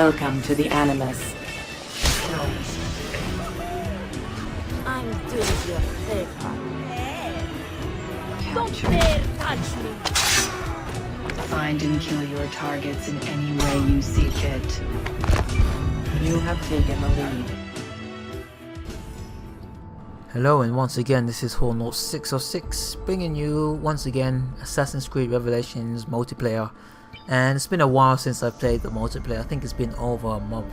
Welcome to the Animus. I'm doing you a favor. Don't dare touch me! Find and kill your targets in any way you see fit. You have taken the lead. Hello, and once again this is Hornaut 606 bringing you once again Assassin's Creed Revelations multiplayer. And it's been a while since I played the multiplayer. I think it's been over a month,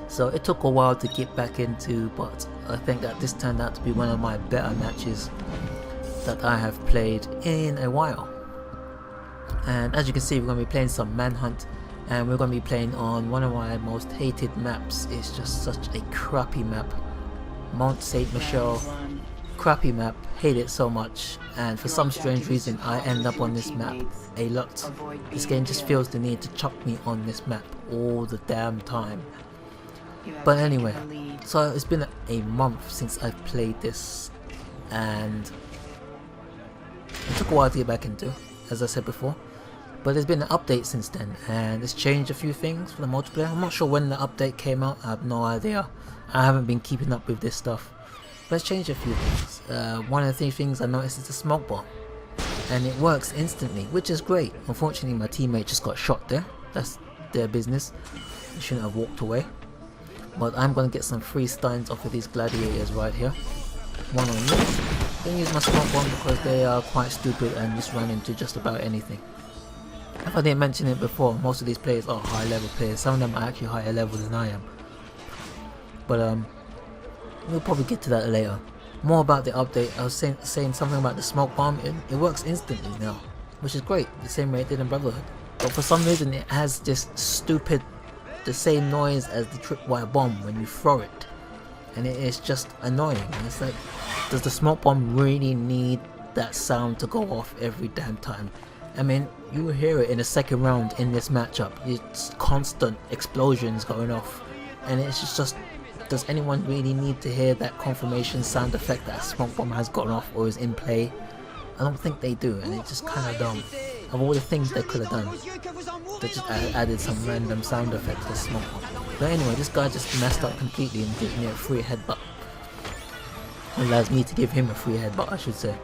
so it took a while to get back into, but I think that this turned out to be one of my better matches that I have played in a while. And as you can see, we're going to be playing some Manhunt, and we're going to be playing on one of my most hated maps. It's just such a crappy map, Mt St Michel. Crappy map, hate it so much, and for some strange reason I end up on this map a lot. This game just feels the need to chuck me on this map all the damn time. But anyway, so it's been a month since I've played this, and it took a while to get back into, as I said before. But there's been an update since then, and it's changed a few things for the multiplayer. I'm not sure when the update came out, I have no idea. I haven't been keeping up with this stuff. But it's changed a few things. One of the things I noticed is the smoke bomb, and it works instantly, which is great. Unfortunately my teammate just got shot there. That's their business. They shouldn't have walked away. But I'm going to get some free stuns off of these gladiators right here. One on me. I'm going to use my smoke bomb because they are quite stupid and just run into just about anything. If I didn't mention it before, most of these players are high level players. Some of them are actually higher level than I am. But we'll probably get to that later. More about the update. I was saying something about the smoke bomb. It works instantly now, which is great, the same way it did in Brotherhood. But for some reason it has this stupid, the same noise as the tripwire bomb when you throw it, and it is just annoying. And it's like, does the smoke bomb really need that sound to go off every damn time? I mean, you will hear it in the second round in this matchup. It's constant explosions going off, and it's just, does anyone really need to hear that confirmation sound effect that a smoke bomb has gone off or is in play? I don't think they do, and it's just kind of dumb. Of all the things they could have done, they just added some random sound effect to the smoke bomb. But anyway, this guy just messed up completely and gave me a free headbutt. Allows me to give him a free headbutt, I should say.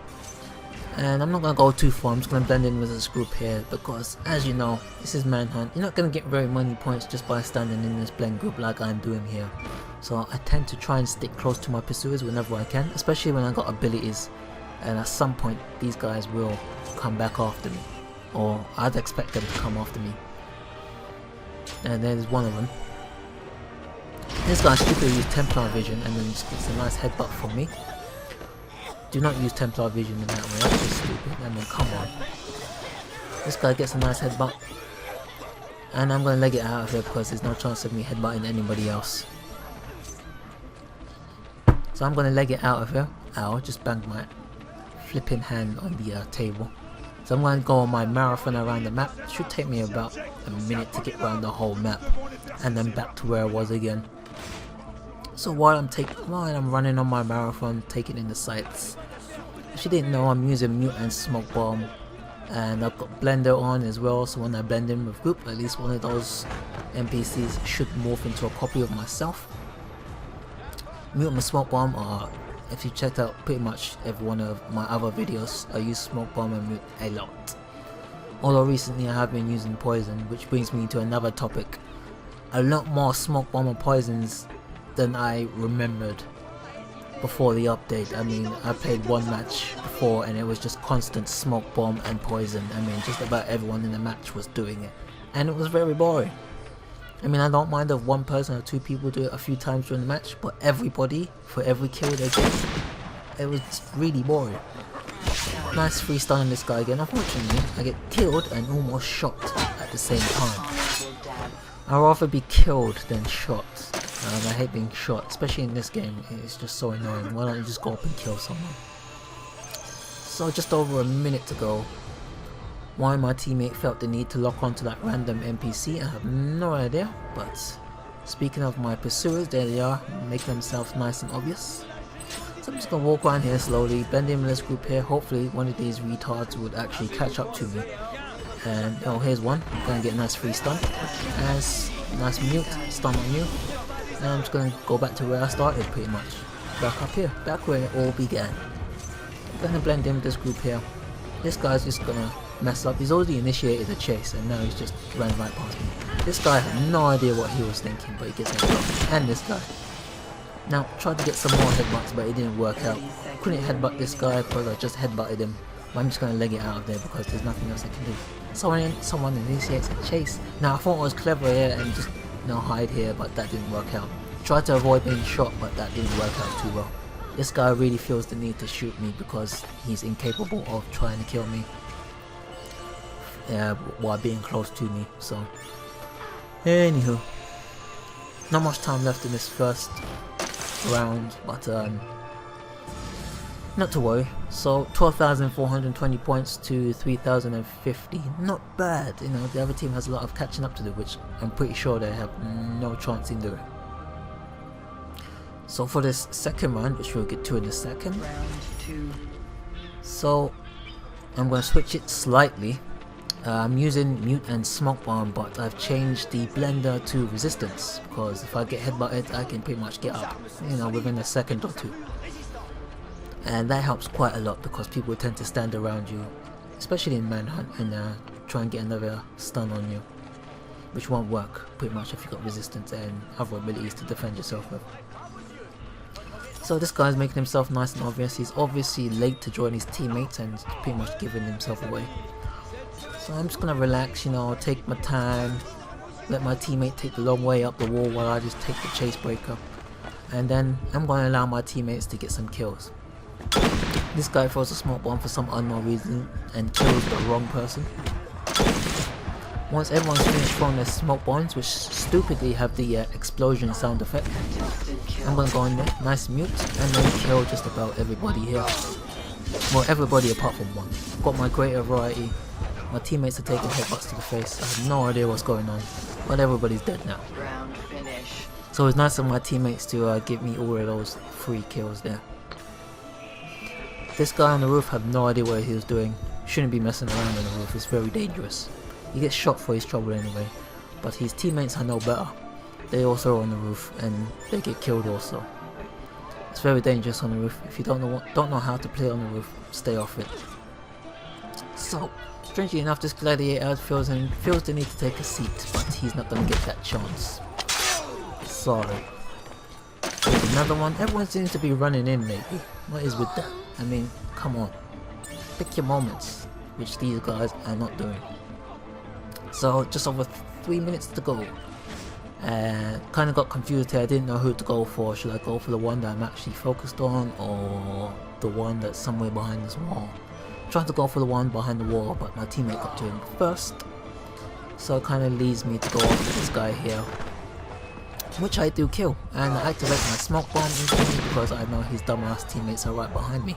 And I'm not going to go too far, I'm just going to blend in with this group here, because as you know, this is Manhunt. You're not going to get very many points just by standing in this blend group like I'm doing here. So I tend to try and stick close to my pursuers whenever I can, especially when I got abilities, and at some point these guys will come back after me, or I'd expect them to come after me. And there's one of them. This guy stupidly used Templar vision and then just gets a nice headbutt from me. Do not use Templar vision in that way, that's just stupid. I mean, come on. This guy gets a nice headbutt, and I'm going to leg it out of here because there's no chance of me headbutting anybody else. So I'm going to leg it out of here. Ow, just banged my flipping hand on the table. So I'm going to go on my marathon around the map. It should take me about a minute to get around the whole map, and then back to where I was again. So while I'm running on my marathon, taking in the sights, if you didn't know, I'm using Mutant Smoke Bomb, and I've got Blender on as well, so when I blend in with group, at least one of those NPCs should morph into a copy of myself. Mutant Smoke Bomb are, if you checked out pretty much every one of my other videos, I use Smoke Bomb and Mute a lot. Although recently I have been using Poison, which brings me to another topic. A lot more Smoke Bomb and Poisons than I remembered before the update. I mean, I played one match before and it was just constant smoke bomb and poison. I mean, just about everyone in the match was doing it, and it was very boring. I mean, I don't mind if one person or two people do it a few times during the match, but everybody, for every kill they get, it was really boring. Nice free stun on this guy again. Unfortunately, I get killed and almost shot at the same time. I'd rather be killed than shot. I hate being shot, especially in this game. It's just so annoying. Why don't you just go up and kill someone? So just over a minute to go. Why my teammate felt the need to lock onto that random NPC, I have no idea. But speaking of my pursuers, there they are, making themselves nice and obvious. So I'm just gonna walk around here slowly, blend in with this group here. Hopefully one of these retards would actually catch up to me. And oh, here's one. I'm gonna get a nice free stun. As Nice mute, stun on you. And I'm just gonna go back to where I started pretty much. Back up here, back where it all began. I'm gonna blend in with this group here. This guy's just gonna mess up. He's already initiated a chase and now he's just ran right past me. This guy had no idea what he was thinking, but he gets headbutt. And this guy. Now, tried to get some more headbutts, but it didn't work out. Couldn't headbutt this guy because I just headbutted him. But I'm just gonna leg it out of there because there's nothing else I can do. Someone initiates a chase. Now I thought I was clever here and just hide here, but that didn't work out. Tried to avoid being shot, but that didn't work out too well. This guy really feels the need to shoot me because he's incapable of trying to kill me while being close to me. So, anywho, not much time left in this first round, but not to worry. So 12,420 points to 3,050. Not bad, you know. The other team has a lot of catching up to do, which I'm pretty sure they have no chance in doing. So for this second round, which we'll get to in a second. Round 2. So I'm going to switch it slightly. I'm using mute and smoke bomb, but I've changed the blender to resistance because if I get headbutted, I can pretty much get up, you know, within a second or two. And that helps quite a lot because people tend to stand around you, especially in Manhunt, and try and get another stun on you, which won't work pretty much if you've got resistance and other abilities to defend yourself with. So this guy's making himself nice and obvious. He's obviously late to join his teammates and pretty much giving himself away. So I'm just gonna relax, you know, take my time, let my teammate take the long way up the wall while I just take the chase breaker, and then I'm gonna allow my teammates to get some kills. This guy throws a smoke bomb for some unknown reason and kills the wrong person. Once everyone's finished throwing their smoke bombs, which stupidly have the explosion sound effect, I'm gonna go in there, nice mute, and then kill just about everybody here. Well, everybody apart from one. Got my greater variety. My teammates are taking headbutts to the face. I have no idea what's going on, but everybody's dead now. Round finish. So it's nice of my teammates to give me all of those free kills there. This guy on the roof had no idea what he was doing. Shouldn't be messing around on the roof, it's very dangerous. He gets shot for his trouble anyway, but his teammates are no better. They also are on the roof and they get killed also. It's very dangerous on the roof. If you don't know how to play on the roof, stay off it. So, strangely enough, this gladiator feels the need to take a seat, but he's not going to get that chance. Sorry. There's another one. Everyone seems to be running in lately. What is with that? I mean, come on. Pick your moments, which these guys are not doing. So, just over 3 minutes to go. Kind of got confused here. I didn't know who to go for. Should I go for the one that I'm actually focused on, or the one that's somewhere behind this wall? Tried to go for the one behind the wall, but my teammate got to him first. So it kind of leads me to go after this guy here, which I do kill, and I activate my smoke bomb instantly because I know his dumbass teammates are right behind me.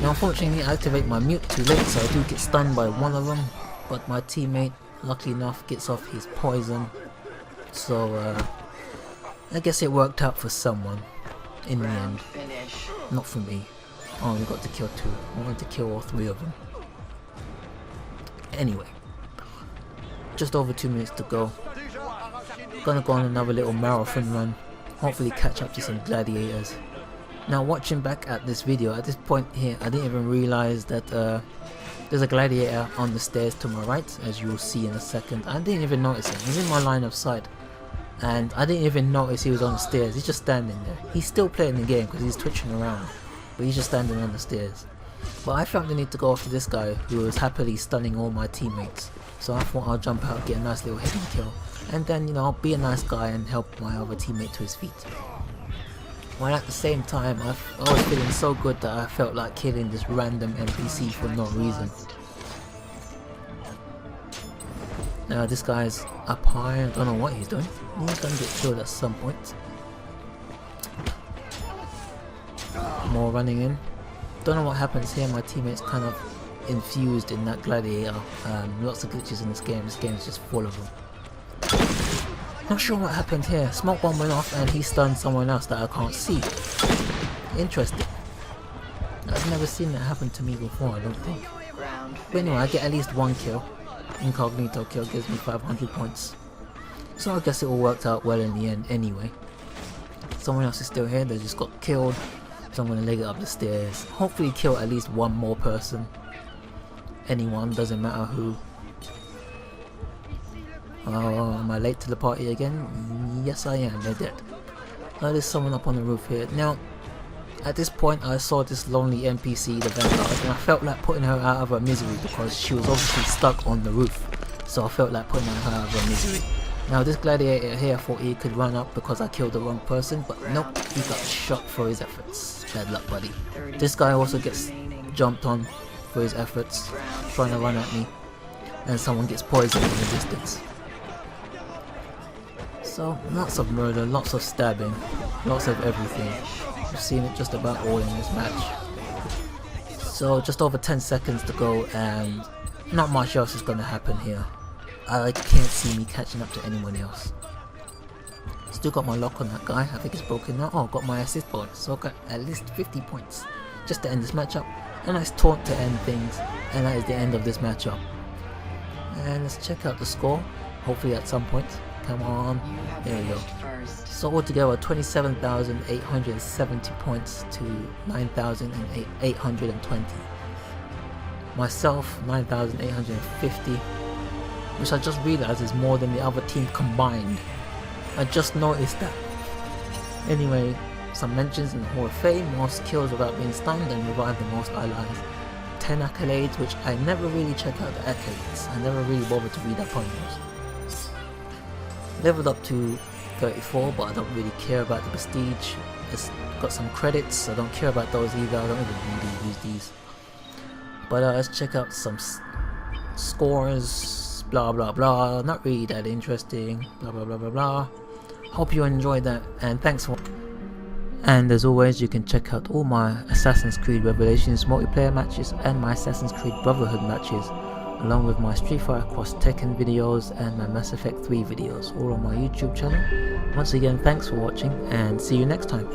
Now unfortunately I activate my mute too late, so I do get stunned by one of them, but my teammate, luckily enough, gets off his poison. So I guess it worked out for someone in the end. Finish. Not for me. I only got to kill 2. I wanted to kill all 3 of them. Anyway, just over 2 minutes to go. Gonna go on another little marathon run. Hopefully catch up to some gladiators. Now watching back at this video, at this point here, I didn't even realize that there's a gladiator on the stairs to my right, as you will see in a second. I didn't even notice him. He's in my line of sight. And I didn't even notice he was on the stairs. He's just standing there. He's still playing the game because he's twitching around, but he's just standing on the stairs. But I felt the need to go after this guy who was happily stunning all my teammates. So I thought I'll jump out, get a nice little hidden kill, and then, you know, be a nice guy and help my other teammate to his feet. While at the same time, I was feeling so good that I felt like killing this random NPC for no reason. Now this guy's up high, I don't know what he's doing. He's gonna get killed at some point. More running in. Don't know what happens here, my teammate's kind of infused in that gladiator. Lots of glitches in this game. This game is just full of them. Not sure what happened here. Smoke bomb went off and he stunned someone else that I can't see. Interesting. I've never seen that happen to me before, I don't think. But anyway, I get at least 1 kill. Incognito kill gives me 500 points. So I guess it all worked out well in the end anyway. Someone else is still here, they just got killed. So I'm gonna leg it up the stairs. Hopefully kill at least one more person. Anyone, doesn't matter who. Oh, am I late to the party again? Yes I am, they're dead. Oh, there's someone up on the roof here. Now, at this point I saw this lonely NPC, the Vanguard, and I felt like putting her out of her misery because she was obviously stuck on the roof. So I felt like putting her out of her misery. Now this gladiator here thought he could run up because I killed the wrong person, but nope, he got shot for his efforts. Bad luck, buddy. This guy also gets jumped on for his efforts, trying to run at me, and someone gets poisoned in the distance. So lots of murder, lots of stabbing, lots of everything. We've seen it just about all in this match. So just over 10 seconds to go and not much else is going to happen here. I can't see me catching up to anyone else. Still got my lock on that guy, I think it's broken now. Oh, got my assist bonus, so I got at least 50 points just to end this matchup. A nice taunt to end things, and that is the end of this matchup. And let's check out the score, hopefully at some point. Come on, there we go. So altogether 27,870 points to 9,820. Myself 9,850, which I just realized is more than the other team combined. I just noticed that. Anyway, some mentions in the Hall of Fame: most kills without being stunned and revived the most allies. 10 accolades, which I never really check out the accolades. I never really bothered to read up on those. Leveled up to 34, but I don't really care about the prestige. It's got some credits, I don't care about those either. I don't even really use these. But let's check out some scores. Blah blah blah. Not really that interesting. Blah blah blah blah blah. Hope you enjoyed that, and thanks for. And as always, you can check out all my Assassin's Creed Revelations multiplayer matches and my Assassin's Creed Brotherhood matches, along with my Street Fighter Cross Tekken videos and my Mass Effect 3 videos, all on my YouTube channel. Once again, thanks for watching and see you next time.